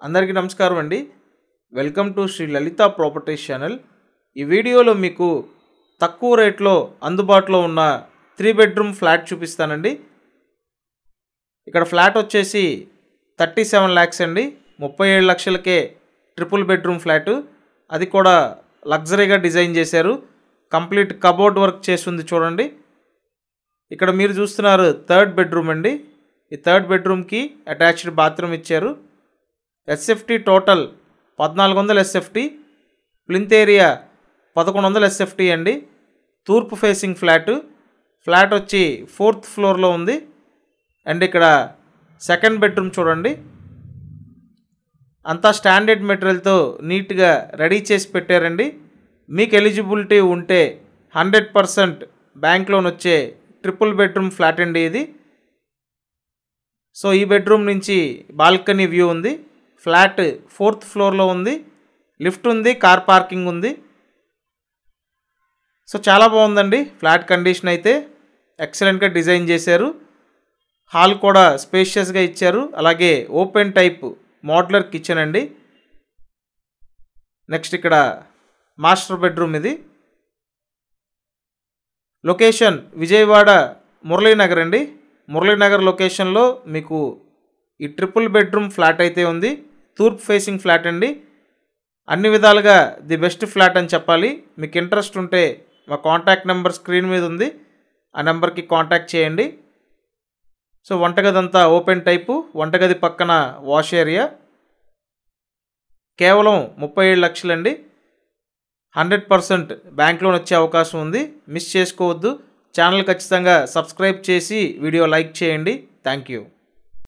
అందరికీ నమస్కారం అండి. Welcome to Shri Lalitha properties channel. ఈ వీడియోలో మీకు తక్కువ రేట్లో అందుబాటులో ఉన్న 3 బెడ్రూమ్ ఫ్లాట్ చూపిస్తానండి. ఇక్కడ ఫ్లాట్ వచ్చేసి 37 lakhs అండి. 37 లక్షలకే ట్రిపుల్ బెడ్రూమ్ ఫ్లాట్. అది కూడా లగ్జరీగా డిజైన్ చేశారు. కంప్లీట్ కబోర్డ్ వర్క్ చేసి ఉంది చూడండి. ఇక్కడ మీరు చూస్తున్నారు థర్డ్ బెడ్రూమ్ అండి. ఈ థర్డ్ బెడ్రూమ్కి అటాచ్డ్ బాత్రూమ్ ఇచ్చారు. SFT total 1400 SFT, plinth area 1100 SFT అండి. తూర్పు ఫేసింగ్ ఫ్లాట్ వచ్చి 4th ఫ్లోర్లో ఉంది. అండ్ ఇక్కడ సెకండ్ బెడ్రూమ్ చూడండి, అంతా స్టాండర్డ్ మెటీరియల్తో నీట్గా రెడీ చేసి పెట్టారండి. మీకు ఎలిజిబిలిటీ ఉంటే 100% బ్యాంక్ లోన్ వచ్చే ట్రిపుల్ బెడ్రూమ్ ఫ్లాట్ అండి ఇది. సో ఈ బెడ్రూమ్ నుంచి బాల్కనీ వ్యూ ఉంది. ఫ్లాట్ 4th ఫ్లోర్లో ఉంది. లిఫ్ట్ ఉంది, కార్ పార్కింగ్ ఉంది. సో చాలా బాగుందండి. ఫ్లాట్ కండిషన్ అయితే ఎక్సలెంట్గా డిజైన్ చేశారు. హాల్ కూడా స్పేషియస్గా ఇచ్చారు. అలాగే ఓపెన్ టైప్ మోడ్యులర్ కిచెన్ అండి. నెక్స్ట్ ఇక్కడ మాస్టర్ బెడ్రూమ్ ఇది. లొకేషన్ విజయవాడ మురళీనగర్ అండి. మురళీనగర్ లొకేషన్లో మీకు ఈ ట్రిపుల్ బెడ్రూమ్ ఫ్లాట్ అయితే ఉంది. తూర్పు ఫేసింగ్ ఫ్లాట్ అండి. అన్ని విధాలుగా ది బెస్ట్ ఫ్లాట్ అని చెప్పాలి. మీకు ఇంట్రెస్ట్ ఉంటే మా కాంటాక్ట్ నెంబర్ స్క్రీన్ మీద ఉంది, ఆ నెంబర్కి కాంటాక్ట్ చేయండి. సో వంటగది అంతా ఓపెన్ టైపు, వంటగది పక్కన వాష్ ఏరియా. కేవలం 37 లక్షలండి. 100% బ్యాంక్ లోన్ వచ్చే అవకాశం ఉంది. మిస్ చేసుకోవద్దు. ఛానల్ ఖచ్చితంగా సబ్స్క్రైబ్ చేసి వీడియో లైక్ చేయండి. Thank you.